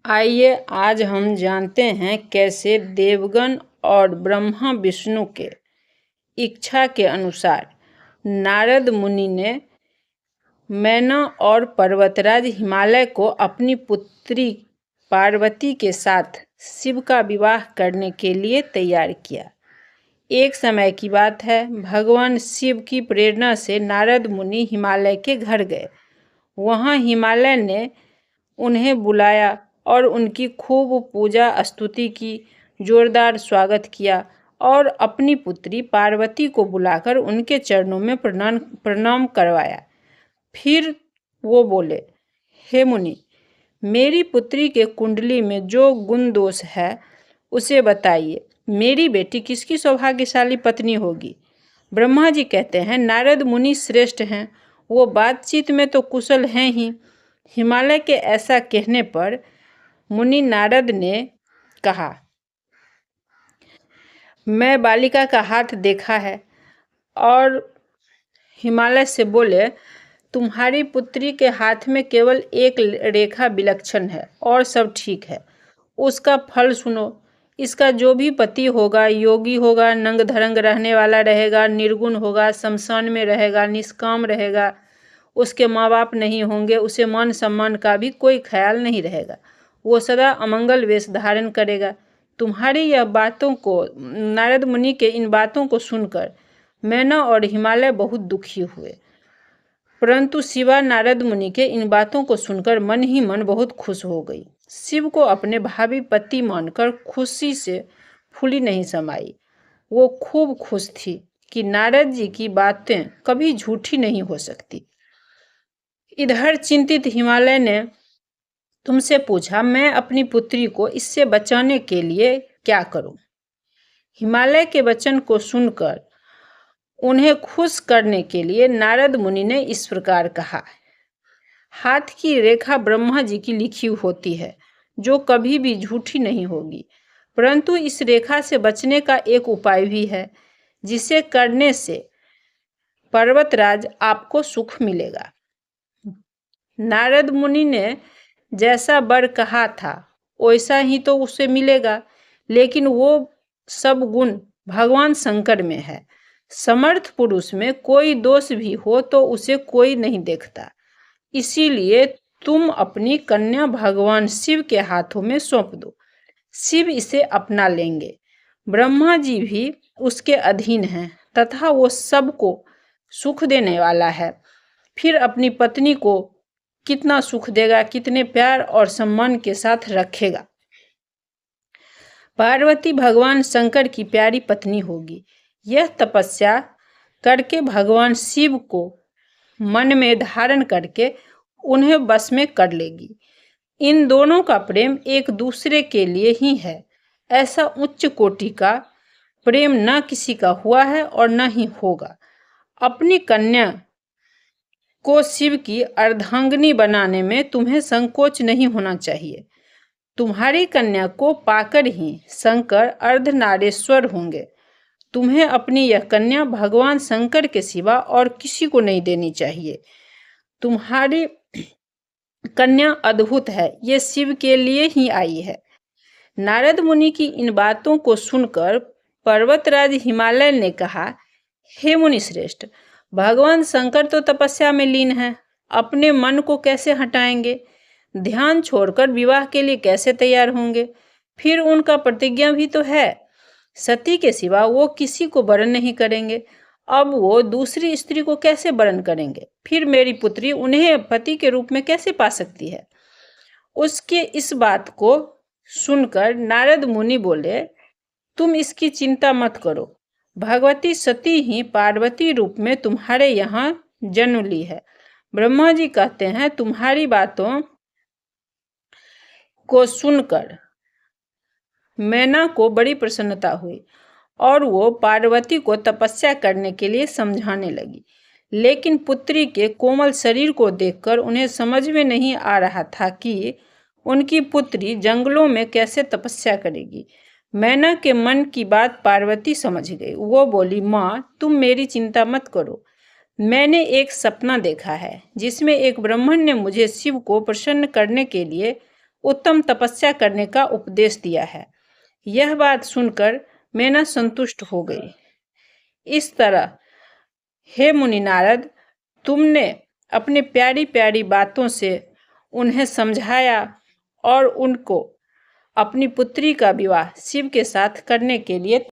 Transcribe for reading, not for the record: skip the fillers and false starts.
आइए आज हम जानते हैं कैसे देवगण और ब्रह्मा विष्णु के इच्छा के अनुसार नारद मुनि ने मैना और पर्वतराज हिमालय को अपनी पुत्री पार्वती के साथ शिव का विवाह करने के लिए तैयार किया। एक समय की बात है, भगवान शिव की प्रेरणा से नारद मुनि हिमालय के घर गए। वहाँ हिमालय ने उन्हें बुलाया और उनकी खूब पूजा स्तुति की, जोरदार स्वागत किया और अपनी पुत्री पार्वती को बुलाकर उनके चरणों में प्रणाम करवाया। फिर वो बोले, हे मुनि, मेरी पुत्री के कुंडली में जो गुण दोष है उसे बताइए। मेरी बेटी किसकी सौभाग्यशाली पत्नी होगी? ब्रह्मा जी कहते हैं, नारद मुनि श्रेष्ठ हैं, वो बातचीत में तो कुशल हैं ही। हिमालय के ऐसा कहने पर मुनि नारद ने कहा, मैं बालिका का हाथ देखा है। और हिमालय से बोले, तुम्हारी पुत्री के हाथ में केवल एक रेखा विलक्षण है और सब ठीक है। उसका फल सुनो। इसका जो भी पति होगा, योगी होगा, नंग धरंग रहने वाला रहेगा, निर्गुण होगा, शमशान में रहेगा, निष्काम रहेगा, उसके माँ बाप नहीं होंगे, उसे मान सम्मान का भी कोई ख्याल नहीं रहेगा, वो सदा अमंगल वेश धारण करेगा। तुम्हारी यह बातों को, नारद मुनि के इन बातों को सुनकर मैना और हिमालय बहुत दुखी हुए, परंतु शिवा नारद मुनि के इन बातों को सुनकर मन ही मन बहुत खुश हो गई। शिव को अपने भावी पति मानकर खुशी से फूली नहीं समाई। वो खूब खुश थी कि नारद जी की बातें कभी झूठी नहीं हो सकती। इधर चिंतित हिमालय ने तुमसे पूछा, मैं अपनी पुत्री को इससे बचाने के लिए क्या करूं? हिमालय के वचन को सुनकर उन्हें खुश करने के लिए नारद मुनि ने इस प्रकार कहा, हाथ की रेखा ब्रह्मा जी की लिखी होती है, जो कभी भी झूठी नहीं होगी, परंतु इस रेखा से बचने का एक उपाय भी है, जिसे करने से पर्वतराज आपको सुख मिलेगा। नारद मुनि ने जैसा वर कहा था वैसा ही तो उसे मिलेगा, लेकिन वो सब गुण भगवान शंकर में है। समर्थ पुरुष में कोई दोष भी हो तो उसे कोई नहीं देखता। इसीलिए तुम अपनी कन्या भगवान शिव के हाथों में सौंप दो। शिव इसे अपना लेंगे। ब्रह्मा जी भी उसके अधीन हैं तथा वो सबको सुख देने वाला है। फिर अपनी पत्नी को कितना सुख देगा, कितने प्यार और सम्मान के साथ रखेगा। पार्वती भगवान शंकर की प्यारी पत्नी होगी। यह तपस्या करके भगवान शिव को मन में धारण करके उन्हें बस में कर लेगी। इन दोनों का प्रेम एक दूसरे के लिए ही है। ऐसा उच्च कोटि का प्रेम न किसी का हुआ है और न ही होगा। अपनी कन्या को शिव की अर्धांगिनी बनाने में तुम्हें संकोच नहीं होना चाहिए। तुम्हारी कन्या को पाकर ही शंकर अर्धनारेश्वर होंगे। तुम्हें अपनी यह कन्या भगवान शंकर के सिवा और किसी को नहीं देनी चाहिए। तुम्हारी कन्या अद्भुत है, ये शिव के लिए ही आई है। नारद मुनि की इन बातों को सुनकर पर्वतराज हिमालय ने कहा, हे मुनि श्रेष्ठ, भगवान शंकर तो तपस्या में लीन हैं, अपने मन को कैसे हटाएंगे? ध्यान छोड़कर विवाह के लिए कैसे तैयार होंगे? फिर उनका प्रतिज्ञा भी तो है, सती के सिवा वो किसी को वरण नहीं करेंगे। अब वो दूसरी स्त्री को कैसे वरण करेंगे? फिर मेरी पुत्री उन्हें पति के रूप में कैसे पा सकती है? उसके इस बात को सुनकर नारद मुनि बोले, तुम इसकी चिंता मत करो। भगवती सती ही पार्वती रूप में तुम्हारे यहाँ जन्म ली है। ब्रह्मा जी कहते हैं, तुम्हारी बातों को सुनकर मैना को बड़ी प्रसन्नता हुई और वो पार्वती को तपस्या करने के लिए समझाने लगी। लेकिन पुत्री के कोमल शरीर को देखकर उन्हें समझ में नहीं आ रहा था कि उनकी पुत्री जंगलों में कैसे तपस्या करेगी। मैना के मन की बात पार्वती समझ गई। वो बोली, माँ, तुम मेरी चिंता मत करो। मैंने एक सपना देखा है जिसमें एक ब्राह्मण ने मुझे शिव को प्रसन्न करने के लिए उत्तम तपस्या करने का उपदेश दिया है। यह बात सुनकर मैना संतुष्ट हो गई। इस तरह हे मुनि नारद, तुमने अपनी प्यारी प्यारी बातों से उन्हें समझाया और उनको अपनी पुत्री का विवाह शिव के साथ करने के लिए